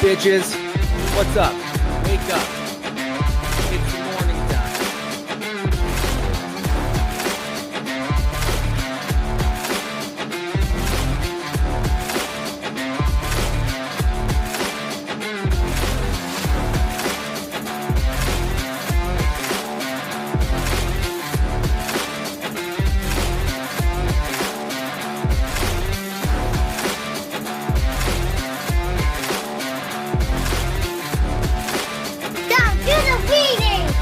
bitches. What's up? Wake up. It's morning time. Down to the beating!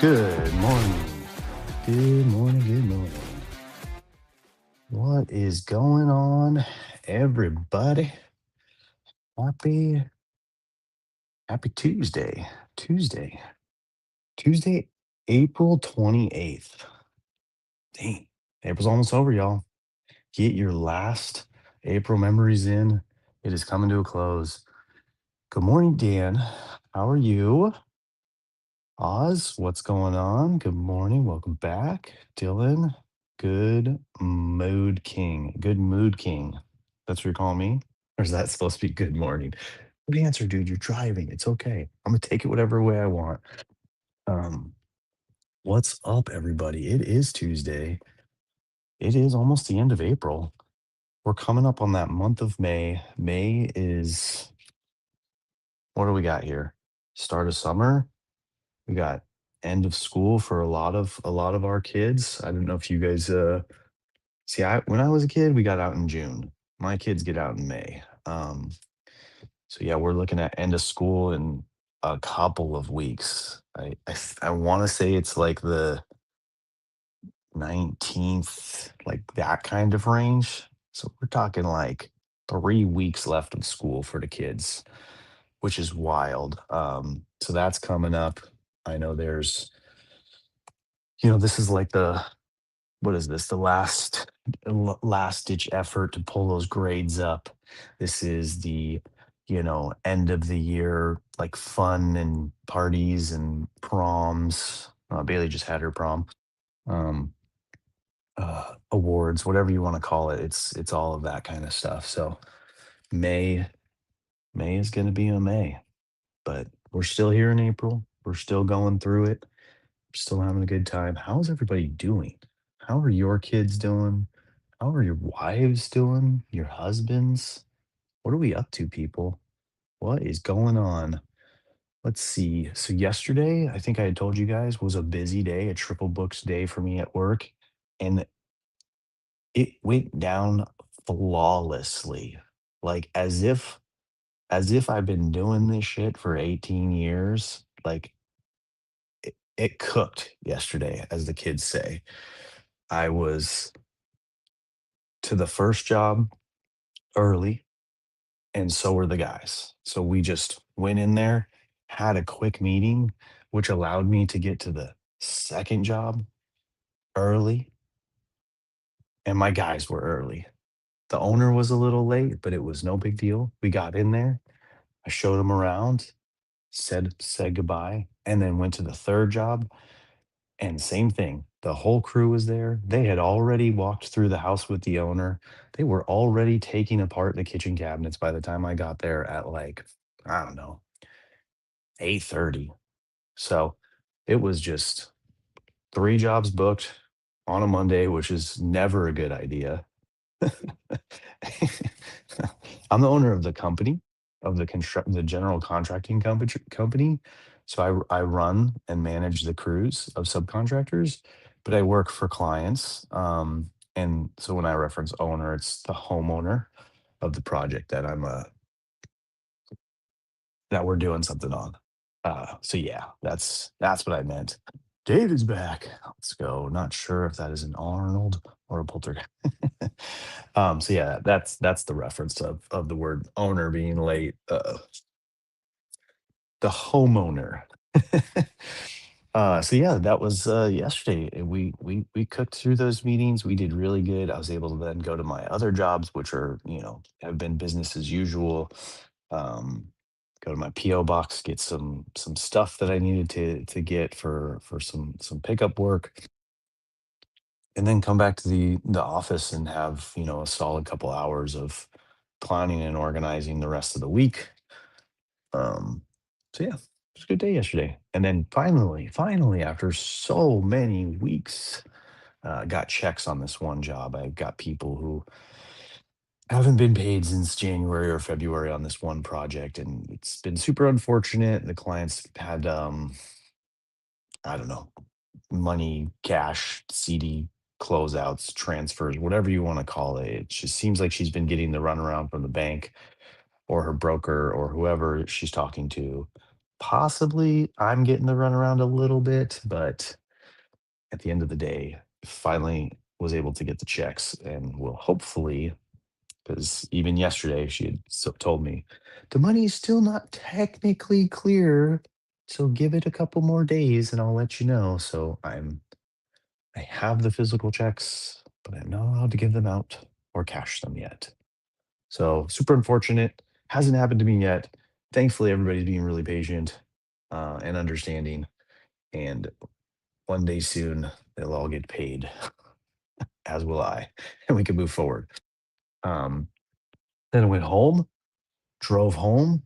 Good morning. Good morning. Good morning. What is going on, everybody? Happy Happy Tuesday. Tuesday, April 28th. Dang. April's almost over, y'all. Get your last April memories in. It is coming to a close. Good morning, Dan. How are you? Oz, what's going on? Good morning. Welcome back. Dylan, good mood king. Good mood king. That's what you're calling me? Or is that supposed to be good morning? Good answer, dude. You're driving. It's okay. I'm gonna take it whatever way I want. Um, what's up, everybody? It is Tuesday. It is almost the end of April. We're coming up on that month of May. May is what do we got here? Start of summer. We got end of school for a lot of our kids. I don't know if you guys see I when I was a kid, we got out in June. My kids get out in May. So yeah, we're looking at end of school in a couple of weeks. I want to say it's like the 19th, like that kind of range. So we're talking like 3 weeks left of school for the kids, which is wild. So that's coming up. I know this is like the what is this? The last ditch effort to pull those grades up. This is the end of the year like fun and parties and proms. Bailey just had her prom. Um, Awards, whatever you want to call it. It's all of that kind of stuff. So May May is going to be a May, but we're still here in April. We're still going through it. Still having a good time. How's everybody doing? How are your kids doing? How are your wives doing? Your husbands? What are we up to, people? What is going on? Let's see. So yesterday, I think I had told you guys was a busy day, a triple books day for me at work, and it went down flawlessly. Like as if I've been doing this shit for 18 years. Like it cooked yesterday, as the kids say. I was to the first job early, and so were the guys. So we just went in there, had a quick meeting, which allowed me to get to the second job early, and my guys were early. The owner was a little late, but it was no big deal. We got in there, I showed him around, said goodbye, and then went to the third job. And same thing. The whole crew was there. They had already walked through the house with the owner. They were already taking apart the kitchen cabinets by the time I got there at like, I don't know, 8:30. So it was just three jobs booked on a Monday, which is never a good idea. I'm the owner of the company, of the general contracting company. So I run and manage the crews of subcontractors, but I work for clients. And so when I reference owner, it's the homeowner of the project that we're doing something on. So yeah, that's what I meant. David's back. Let's go. Not sure if that is an Arnold or a Poltergeist. So yeah, that's the reference of the word owner being late. The homeowner. So yeah, that was yesterday. We cooked through those meetings. We did really good. I was able to then go to my other jobs, which are, have been business as usual. Um, Go to my PO box, get some stuff that I needed to get for some pickup work, and then come back to the office and have, a solid couple hours of planning and organizing the rest of the week. So yeah, it was a good day yesterday. And then finally, after so many weeks, got checks on this one job. I've got people who haven't been paid since January or February on this one project, and it's been super unfortunate. The clients had, I don't know, money, cash, CD closeouts, transfers, whatever you want to call it. It just seems like she's been getting the runaround from the bank or her broker or whoever she's talking to. Possibly I'm getting the runaround a little bit, but at the end of the day, finally was able to get the checks and will hopefully, because even yesterday she had told me the money is still not technically clear. So give it a couple more days and I'll let you know. So I have the physical checks, but I'm not allowed to give them out or cash them yet. So super unfortunate. Hasn't happened to me yet. Thankfully, everybody's being really patient and understanding. And one day soon, they'll all get paid, as will I, and we can move forward. Um, then I went home, drove home.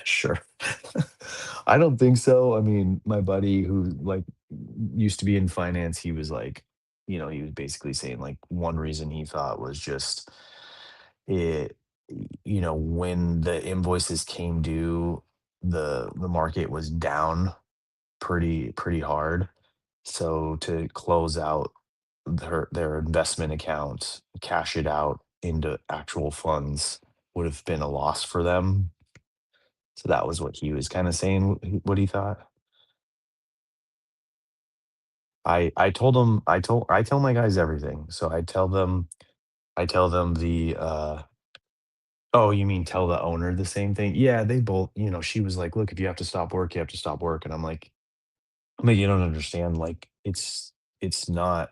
Sure. I don't think so. I mean, my buddy who like used to be in finance, he was like, he was basically saying like one reason he thought was just it, when the invoices came due, the market was down pretty hard. So to close out their investment account, cash it out into actual funds would have been a loss for them. So that was what he was kind of saying what he thought. I told him I tell my guys everything. So I tell them oh, you mean tell the owner the same thing? Yeah, they both, she was like, "Look, if you have to stop work, you have to stop work." And I'm like, "You don't understand. Like, it's not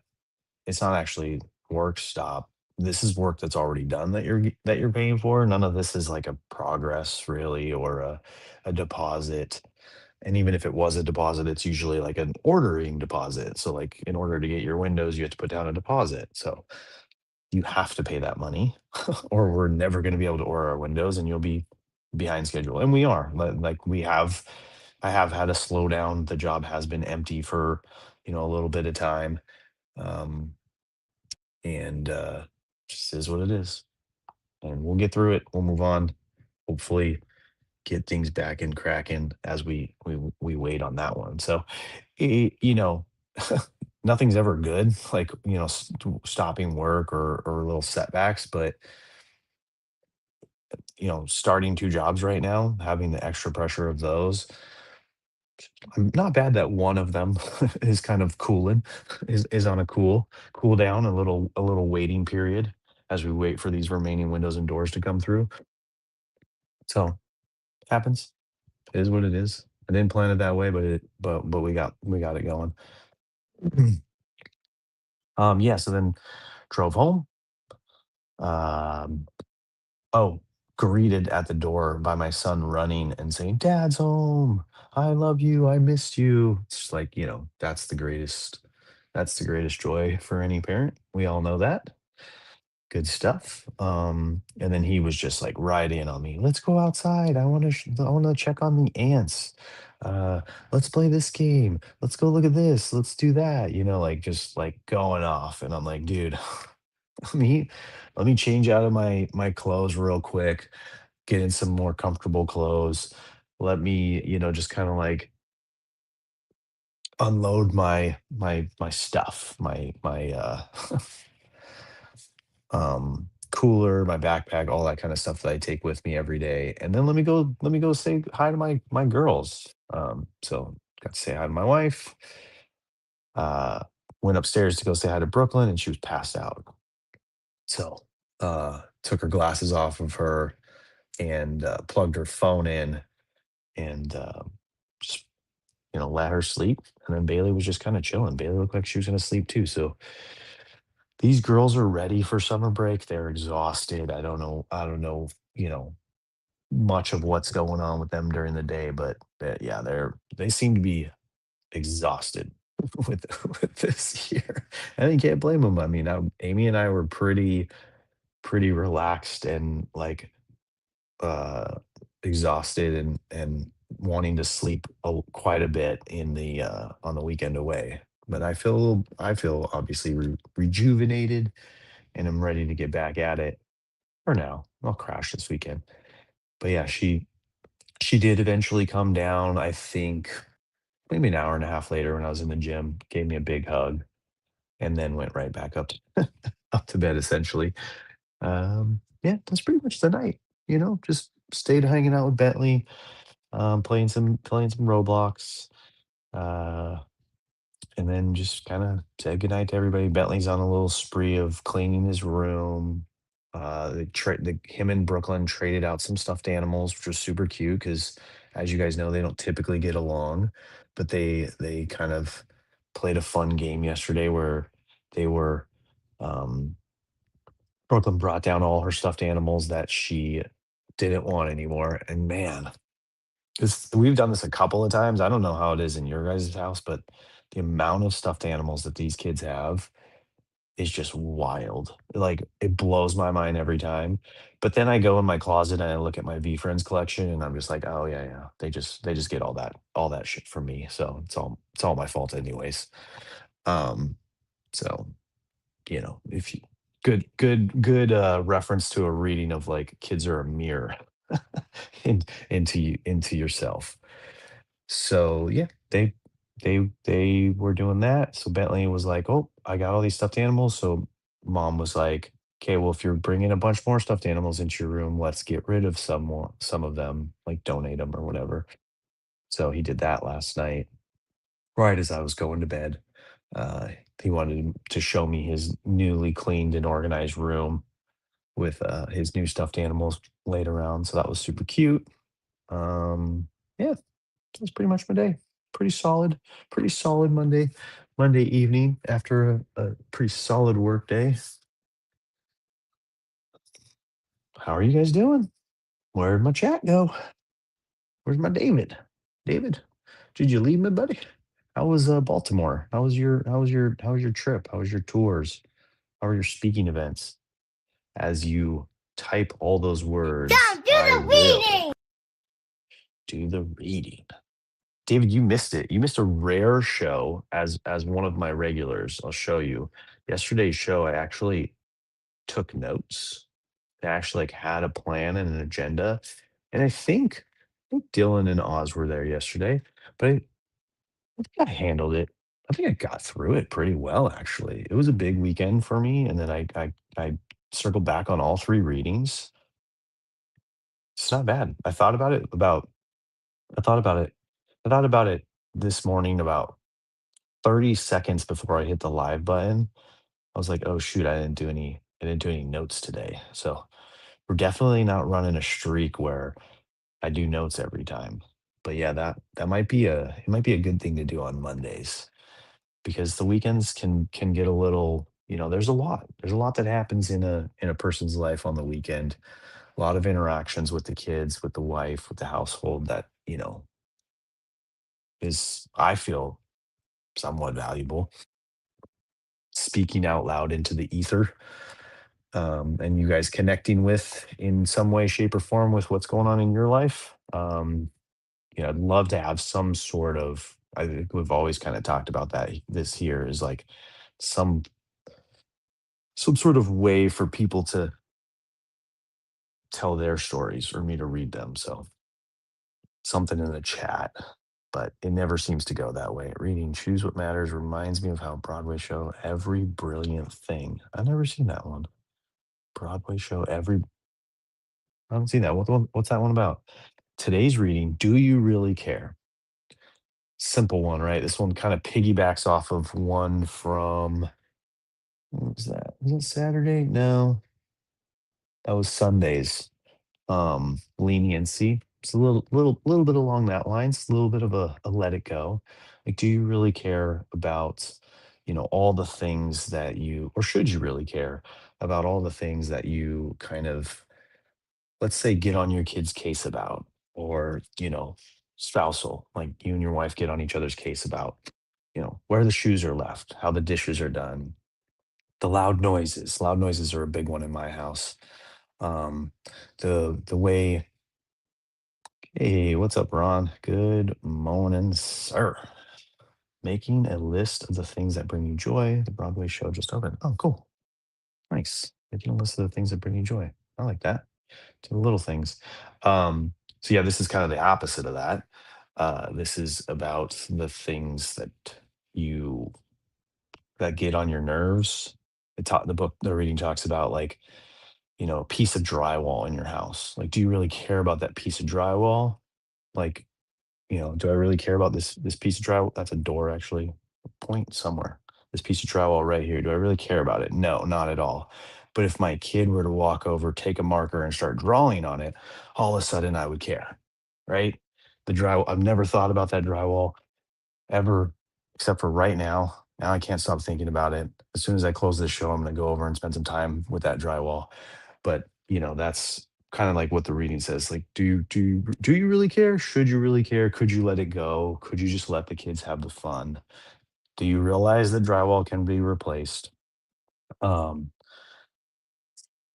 actually work stop. This is work that's already done that you're paying for. None of this is like a progress really or a deposit. And even if it was a deposit, it's usually like an ordering deposit. So like in order to get your windows, you have to put down a deposit. So you have to pay that money or we're never going to be able to order our windows and you'll be behind schedule." And we are. Like I have had a slowdown. The job has been empty for, a little bit of time. Um, and just is what it is. And we'll get through it. We'll move on. Hopefully, get things back and cracking as we wait on that one. So, I nothing's ever good. Like stopping work or little setbacks, but starting two jobs right now, having the extra pressure of those, not bad that one of them is kind of cooling, is on a cool down, a little waiting period as we wait for these remaining windows and doors to come through. So happens. It is what it is. I didn't plan it that way, but we got it going. Yeah. So then drove home. Um, oh, greeted at the door by my son running and saying, "Dad's home. I love you. I missed you." It's just like, that's the greatest. That's the greatest joy for any parent. We all know that. Good stuff. And then he was just like right in on me. "Let's go outside. I want to check on the ants. Uh, let's play this game. Let's go look at this. Let's do that." Like just like going off. And I'm like, "Dude, let me let me change out of my clothes real quick, get in some more comfortable clothes. Let me, just kind of like unload my stuff, my cooler, my backpack, all that kind of stuff that I take with me every day. And then let me go say hi to my girls." So got to say hi to my wife. Uh Went upstairs to go say hi to Brooklyn and she was passed out. So took her glasses off of her and plugged her phone in and just let her sleep. And then Bailey was just kind of chilling. Bailey looked like she was going to sleep too. So these girls are ready for summer break. They're exhausted. I don't know. I don't know. Much of what's going on with them during the day, but yeah, they seem to be exhausted with with this year, and you can't blame them. I mean, Amy and I were pretty relaxed and like uh exhausted and wanting to sleep quite a bit in the on the weekend away. But I feel obviously rejuvenated and I'm ready to get back at it for now. I'll crash this weekend. But yeah, she did eventually come down, I think maybe an hour and a half later when I was in the gym, gave me a big hug, and then went right back up to bed essentially. Yeah, that's pretty much the night. Just stayed hanging out with Bentley, playing some Roblox, uh, and then just kind of said goodnight to everybody. Bentley's on a little spree of cleaning his room. Him and Brooklyn traded out some stuffed animals, which was super cute because, as you guys know, they don't typically get along, but they kind of played a fun game yesterday where they were. Um, Brooklyn brought down all her stuffed animals that she didn't want anymore, and man, we've done this a couple of times. I don't know how it is in your guys' house, but the amount of stuffed animals that these kids have is just wild. Like, it blows my mind every time. But then I go in my closet and I look at my V Friends collection and I'm just like, "Oh, yeah, yeah. They just get all that shit from me." So it's all my fault anyways. Um, so, if you good reference to a reading of like kids are a mirror into yourself. So yeah, they were doing that. So Bentley was like, "Oh, I got all these stuffed animals." So mom was like, "Okay, well, if you're bringing a bunch more stuffed animals into your room, let's get rid of some of them, like donate them or whatever." So he did that last night, right as I was going to bed. Uh, he wanted to show me his newly cleaned and organized room with his new stuffed animals laid around. So that was super cute. Yeah, that's pretty much my day. Pretty solid Monday evening after a pretty solid work day. How are you guys doing? Where'd my chat go? Where's my David? David, did you leave me, buddy? How was Baltimore? How was your trip? How was your tours? How are your speaking events? As you type all those words, Down, do I the will reading. do the reading. David, you missed it. You missed a rare show as one of my regulars. I'll show you. Yesterday's show, I actually took notes. I actually like had a plan and an agenda. And I think Dylan and Oz were there yesterday, but I think I handled it. I think I got through it pretty well actually. It was a big weekend for me. And then I circled back on all three readings. It's not bad. I thought about it. I thought about it this morning about 30 seconds before I hit the live button. I was like, "Oh shoot, I didn't do any notes today." So we're definitely not running a streak where I do notes every time. But yeah, it might be a good thing to do on Mondays because the weekends can get a little, there's a lot that happens in a person's life on the weekend. A lot of interactions with the kids, with the wife, with the household that, is I feel somewhat valuable. Speaking out loud into the ether, and you guys connecting with in some way, shape, or form with what's going on in your life. I'd love to have some sort of. I think we've always kind of talked about that. This here is like some some sort of way for people to tell their stories or me to read them. So something in the chat, but it never seems to go that way. Reading Choose What Matters reminds me of how Broadway show Every Brilliant Thing. I've never seen that one. Broadway show Every. I haven't seen that. What's that one about? Today's reading, Do You Really Care? Simple one, right? This one kind of piggybacks off of one from, what was that? Was it Saturday? No, that was Sunday's. Leniency. it's a little bit along that lines, a little bit of a let it go. Like, do you really care about, all the things that you, or should you really care about all the things that you kind of, let's say, get on your kid's case about, or, spousal, like you and your wife get on each other's case about, where the shoes are left, how the dishes are done, the loud noises. Loud noises are a big one in my house. Um, the way, hey, what's up, Ron? Good morning, sir. Making a list of the things that bring you joy. The Broadway show just opened. Oh, cool. Nice. Making a list of the things that bring you joy. I like that. To the little things. Um, so yeah, this is kind of the opposite of that. This is about the things you that get on your nerves. The book, the reading talks about, like, a piece of drywall in your house. Like, do you really care about that piece of drywall? Like, do I really care about this piece of drywall? That's a door, actually. Point somewhere. This piece of drywall right here. Do I really care about it? No, not at all. But if my kid were to walk over, take a marker, and start drawing on it, all of a sudden I would care, right? The drywall. I've never thought about that drywall ever, except for right now. Now I can't stop thinking about it. As soon as I close this show, I'm going to go over and spend some time with that drywall. But that's kind of like what the reading says. Like, do you really care? Should you really care? Could you let it go? Could you just let the kids have the fun? Do you realize that drywall can be replaced? Um,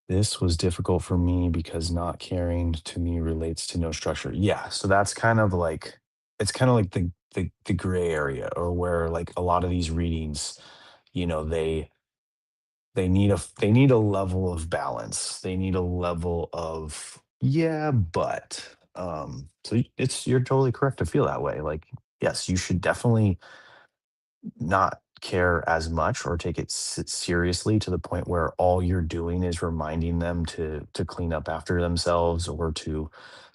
this was difficult for me because not caring to me relates to no structure. Yeah, so that's kind of like, it's kind of like the gray area, or where, like, a lot of these readings, they need a level of balance. They need a level of, yeah, but, you're totally correct to feel that way. Like, yes, you should definitely not care as much, or take it seriously to the point where all you're doing is reminding them to clean up after themselves, or to,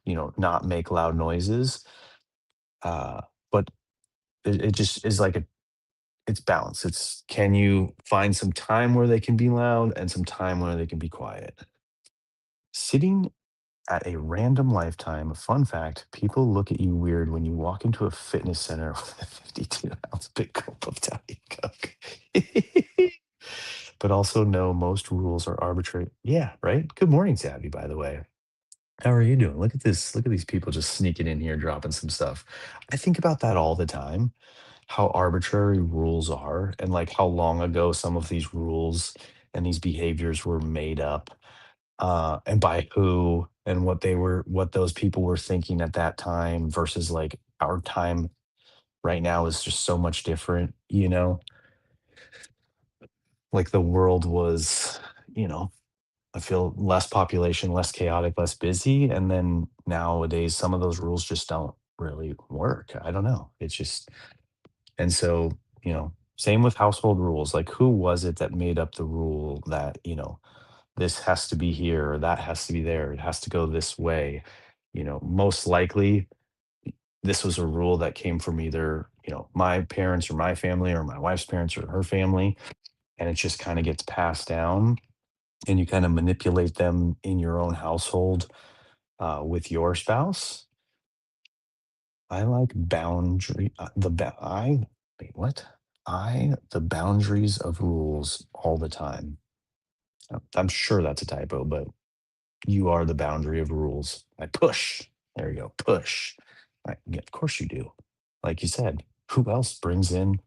not make loud noises. But it just is like, it's balance. It's, can you find some time where they can be loud and some time where they can be quiet? Sitting at a random lifetime. Fun fact, people look at you weird when you walk into a fitness center with a 52-ounce big gulp of Diet Coke. But also know most rules are arbitrary. Yeah, right? Good morning, Savvy, by the way. How are you doing? Look at this. Look at these people just sneaking in here, dropping some stuff. I think about that all the time, how arbitrary rules are, and like how long ago some of these rules and these behaviors were made up, and by who, and what those people were thinking at that time, versus like our time right now is just so much different. Like, the world was, you know, I feel, less population, less chaotic, less busy. And then nowadays, some of those rules just don't really work. I don't know. It's just, and so, same with household rules. Like, who was it that made up the rule that, this has to be here, or that has to be there? It has to go this way. Most likely, this was a rule that came from either, my parents, or my family, or my wife's parents, or her family. And it just kind of gets passed down, and you kind of manipulate them in your own household, with your spouse. I like boundary. Wait, what? The boundaries of rules all the time. I'm sure that's a typo, but you are the boundary of rules. I push. There you go. Push. Yeah, of course you do. Like you said, who else brings in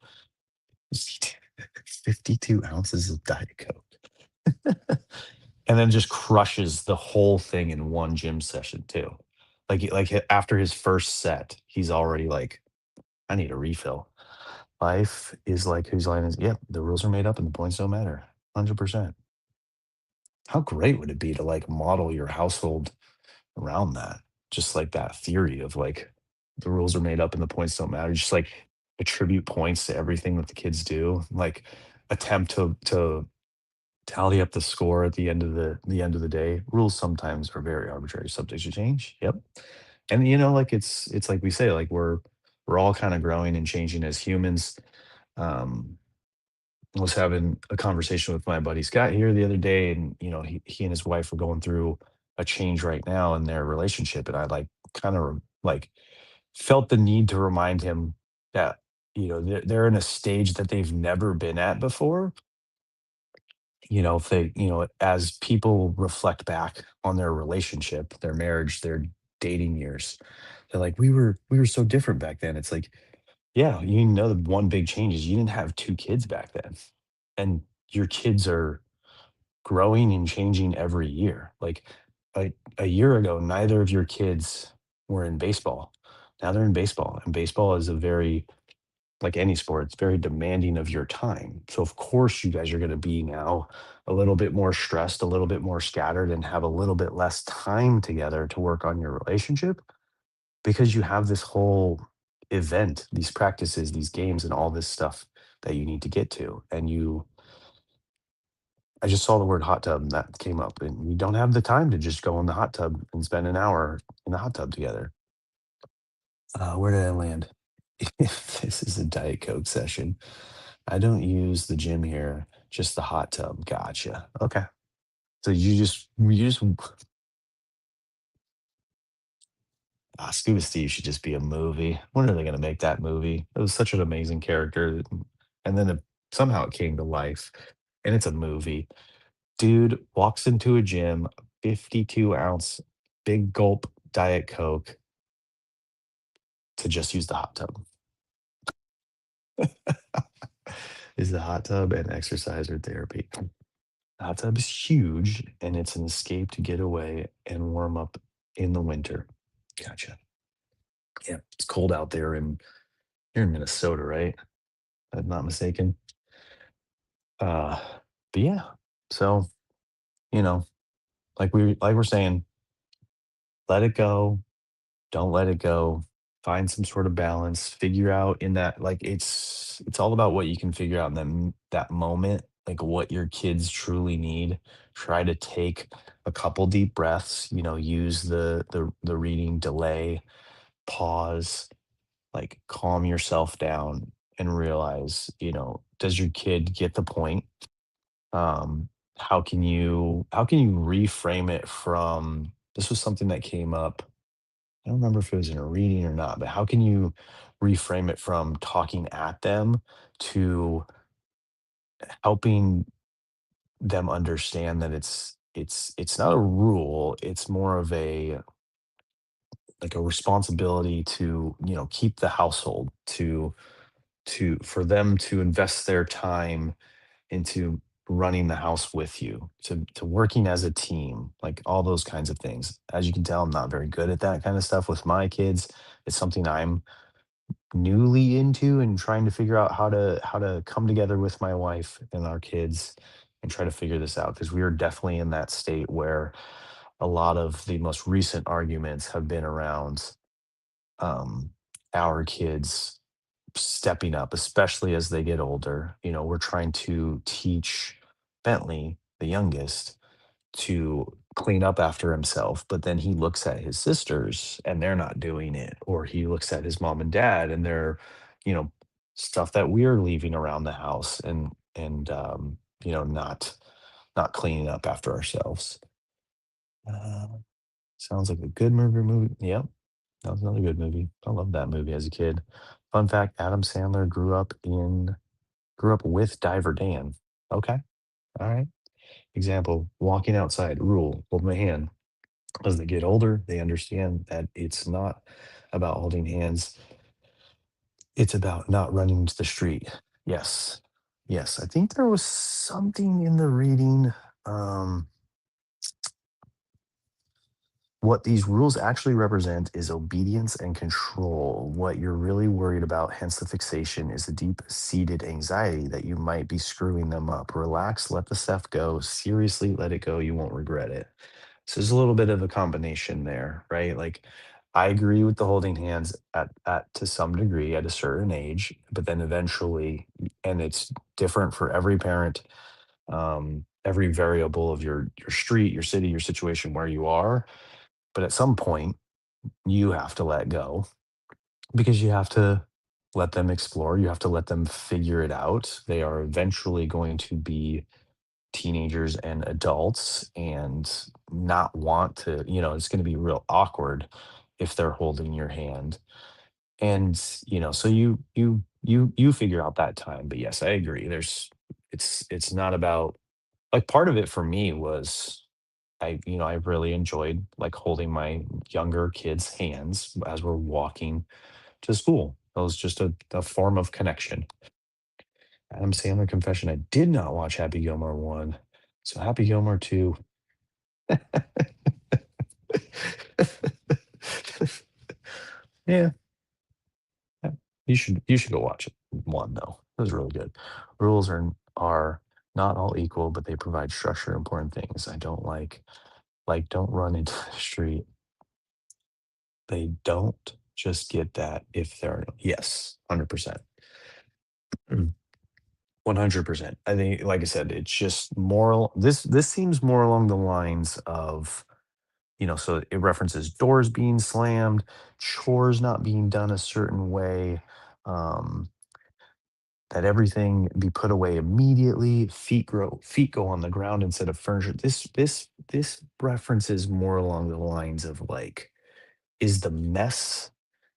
52 ounces of Diet Coke? And then just crushes the whole thing in one gym session too. After his first set, he's already like, I need a refill. Life is like, whose line is, yep, the rules are made up and the points don't matter. 100%. How great would it be to like model your household around that? Just like that theory of like, the rules are made up and the points don't matter. Just like attribute points to everything that the kids do. Like, attempt to tally up the score at the end of the day. Rules sometimes are very arbitrary, subject to change. Yep. And like, it's like we say, like, we're all kind of growing and changing as humans. Um, was having a conversation with my buddy Scott here the other day, and he and his wife were going through a change right now in their relationship, and I like kind of like felt the need to remind him that, they're in a stage that they've never been at before. If they, as people reflect back on their relationship, their marriage, their dating years, they're like, we were so different back then. It's like, yeah, the one big change is you didn't have two kids back then. And your kids are growing and changing every year. Like a year ago, neither of your kids were in baseball. Now they're in baseball, and baseball is a very, like any sport, it's very demanding of your time. So of course you guys are going to be now a little bit more stressed, a little bit more scattered, and have a little bit less time together to work on your relationship because you have this whole event, these practices, these games, and all this stuff that you need to get to. And I just saw the word hot tub and that came up, and we don't have the time to just go in the hot tub and spend an hour in the hot tub together. Where did I land? If this is a Diet Coke session, I don't use the gym here, just the hot tub. Gotcha. Okay. So you just Scuba Steve should just be a movie. When are they going to make that movie? It was such an amazing character, and then somehow it came to life, and it's a movie. Dude walks into a gym, 52-ounce big gulp Diet Coke to just use the hot tub. Is the hot tub an exercise or therapy? The hot tub is huge, and it's an escape to get away and warm up in the winter. Gotcha. Yeah, it's cold out there, and you're in Minnesota, right? If I'm not mistaken. Uh, but yeah, so you know, like we're saying, let it go. Don't let it go. Find some sort of balance. Figure out in that, like, it's all about what you can figure out in that moment, like what your kids truly need. Try to take a couple deep breaths. Use the reading delay, pause, like calm yourself down and realize, does your kid get the point? How can you reframe it from, this was something that came up, I don't remember if it was in a reading or not, but how can you reframe it from talking at them to helping them understand that it's not a rule, it's more of a, like, a responsibility to, keep the household, for them to invest their time into running the house with you, to working as a team, like all those kinds of things. As you can tell, I'm not very good at that kind of stuff with my kids. It's something I'm newly into and trying to figure out how to come together with my wife and our kids and try to figure this out, because we are definitely in that state where a lot of the most recent arguments have been around um, our kids stepping up, especially as they get older. We're trying to teach Bentley, the youngest, to clean up after himself, but then he looks at his sisters and they're not doing it, or he looks at his mom and dad and they're, you know, stuff that we're leaving around the house and not cleaning up after ourselves. Uh, Sounds like a good movie. Yep, that was another good movie. I loved that movie as a kid. Fun fact: Adam Sandler grew up with Diver Dan. Okay, all right. Example: walking outside. Rule: hold my hand. As they get older, they understand that it's not about holding hands. It's about not running into the street. Yes, yes. I think there was something in the reading. Um, What these rules actually represent is obedience and control. What you're really worried about, hence the fixation, is the deep seated anxiety that you might be screwing them up. Relax, let the stuff go. Seriously, let it go. You won't regret it. So there's a little bit of a combination there, right? Like, I agree with the holding hands at to some degree at a certain age, but then eventually, and it's different for every parent, every variable of your street, your city, your situation, where you are, but at some point, you have to let go because you have to let them explore. You have to let them figure it out. They are eventually going to be teenagers and adults and not want to, it's going to be real awkward if they're holding your hand. And, so you figure out that time. But yes, I agree. It's not about, like, part of it for me was I really enjoyed, like, holding my younger kids' hands as we're walking to school. It was just a form of connection. Adam Sandler confession: I did not watch Happy Gilmore 1. So Happy Gilmore 2. Yeah, yeah. You should go watch it. 1, though. It was really good. Rules are not all equal, but they provide structure to important things. I don't like, don't run into the street. They don't just get that if they're, yes, 100%. 100%. I think, like I said, it's just moral. This seems more along the lines of, so it references doors being slammed, chores not being done a certain way, um, that everything be put away immediately, feet go on the ground instead of furniture. This references more along the lines of, like, is the mess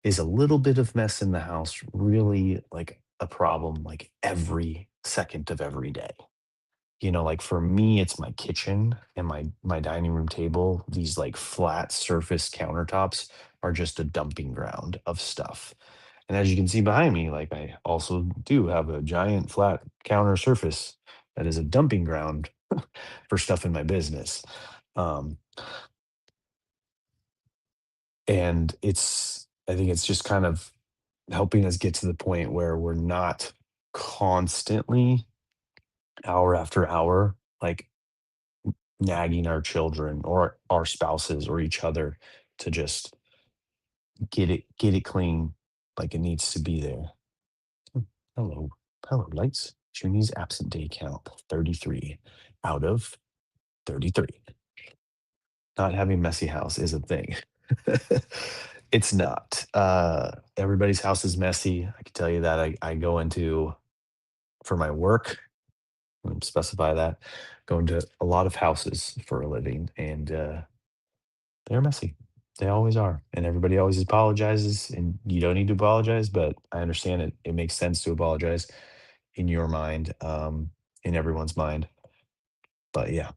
is a little bit of mess in the house really, like, a problem, like, every second of every day? Like, for me, it's my kitchen and my dining room table. These, like, flat surface countertops are just a dumping ground of stuff. And as you can see behind me, like, I also do have a giant flat counter surface that is a dumping ground for stuff in my business. Um, and I think it's just kind of helping us get to the point where we're not constantly, hour after hour, like, nagging our children or our spouses or each other to just get it clean, like it needs to be there. Hmm, hello. Hello, lights. Junie's absent day count 33 out of 33. Not having messy house is a thing. It's not. Everybody's house is messy. I can tell you that. I go into, for my work, specify that, go into a lot of houses for a living, and they're messy. They always are, and everybody always apologizes, and you don't need to apologize, but I understand it. It makes sense to apologize in your mind, in everyone's mind. But yeah,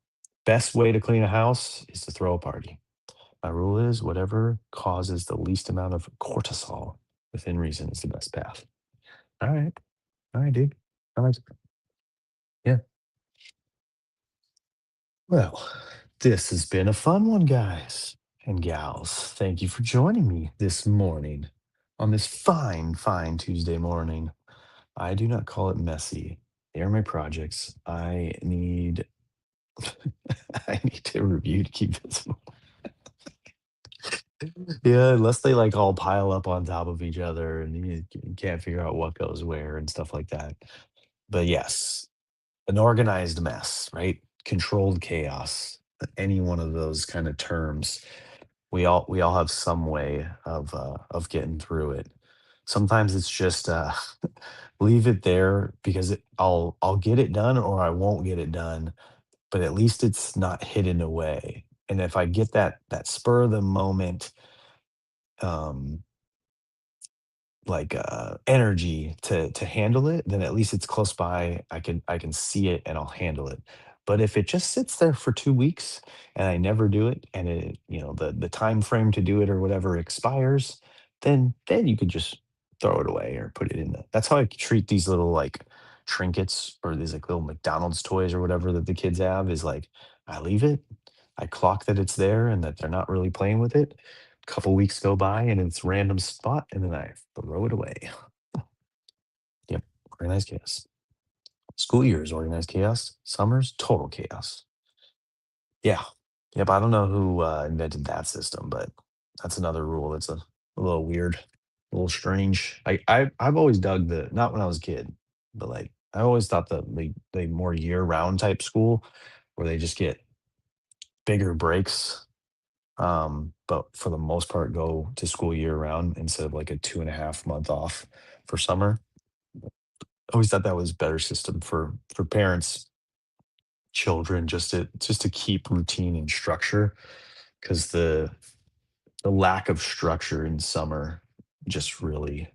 best way to clean a house is to throw a party. My rule is whatever causes the least amount of cortisol within reason is the best path. All right, all right, dude. I like. Yeah. Well, this has been a fun one, guys and gals. Thank you for joining me this morning on this fine, fine Tuesday morning. I do not call it messy. They are my projects. I need I need to review to keep this. Yeah, unless they, like, all pile up on top of each other and you can't figure out what goes where and stuff like that. But yes, an organized mess, right? Controlled chaos. Any one of those kind of terms, we all have some way of getting through it. Sometimes it's just leave it there because I'll get it done or I won't get it done, but at least it's not hidden away. And if I get that spur of the moment, um like, energy to handle it, then at least it's close by. I can see it and I'll handle it. But if it just sits there for 2 weeks and I never do it and the time frame to do it or whatever expires, then you could just throw it away or put it in the that's how I treat these little, like, trinkets or these, like, little McDonald's toys or whatever that the kids have is, like, I leave it, I clock that it's there and that they're not really playing with it. Couple weeks go by and it's random spot, and then I throw it away. Yep, organized chaos. School year is organized chaos. Summers, total chaos. Yeah. Yep, I don't know who, invented that system, but that's another rule that's a little weird, a little strange. I've always dug the not when I was a kid, but, like, I always thought the more year-round type school where they just get bigger breaks, but for the most part go to school year round instead of, like, a 2.5 month off for summer. I always thought that was a better system for parents, children, just to keep routine and structure, because the lack of structure in summer just really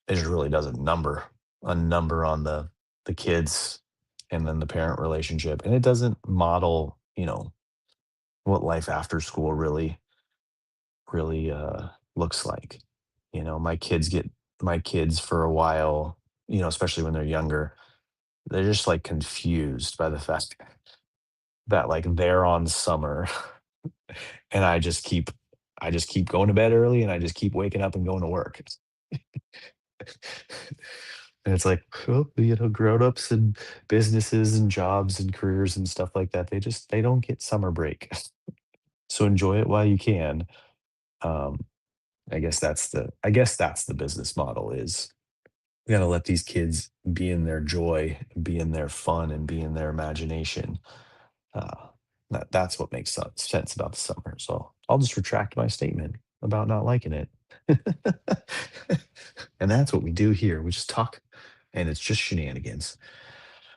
it just really does a number on the kids and then the parent relationship, and it doesn't model, what life after school really looks like. My kids for a while, especially when they're younger, they're just like confused by the fact that like they're on summer and I just keep going to bed early and I just keep waking up and going to work. And it's like, well, grown-ups and businesses and jobs and careers and stuff like that, they don't get summer break. So enjoy it while you can. Um, I guess that's the business model is we gotta let these kids be in their joy, be in their fun, and be in their imagination. Uh, that's what makes sense about the summer. So I'll just retract my statement about not liking it. And that's what we do here. We just talk, and it's just shenanigans.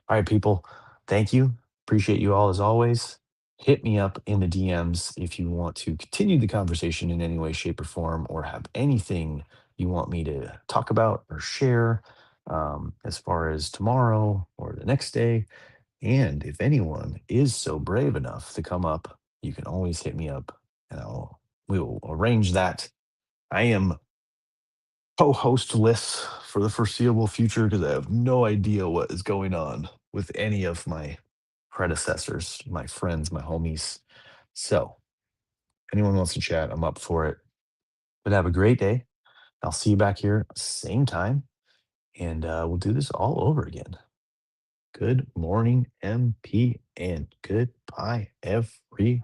All right, people. Thank you. Appreciate you all as always. Hit me up in the DMs if you want to continue the conversation in any way, shape, or form, or have anything you want me to talk about or share as far as tomorrow or the next day. And if anyone is so brave enough to come up, you can always hit me up and we will arrange that. I am co-hostless for the foreseeable future because I have no idea what is going on with any of my predecessors, my friends, my homies. So, anyone wants to chat, I'm up for it. But have a great day. I'll see you back here same time, and we'll do this all over again. Good morning, MP, and goodbye, everyone.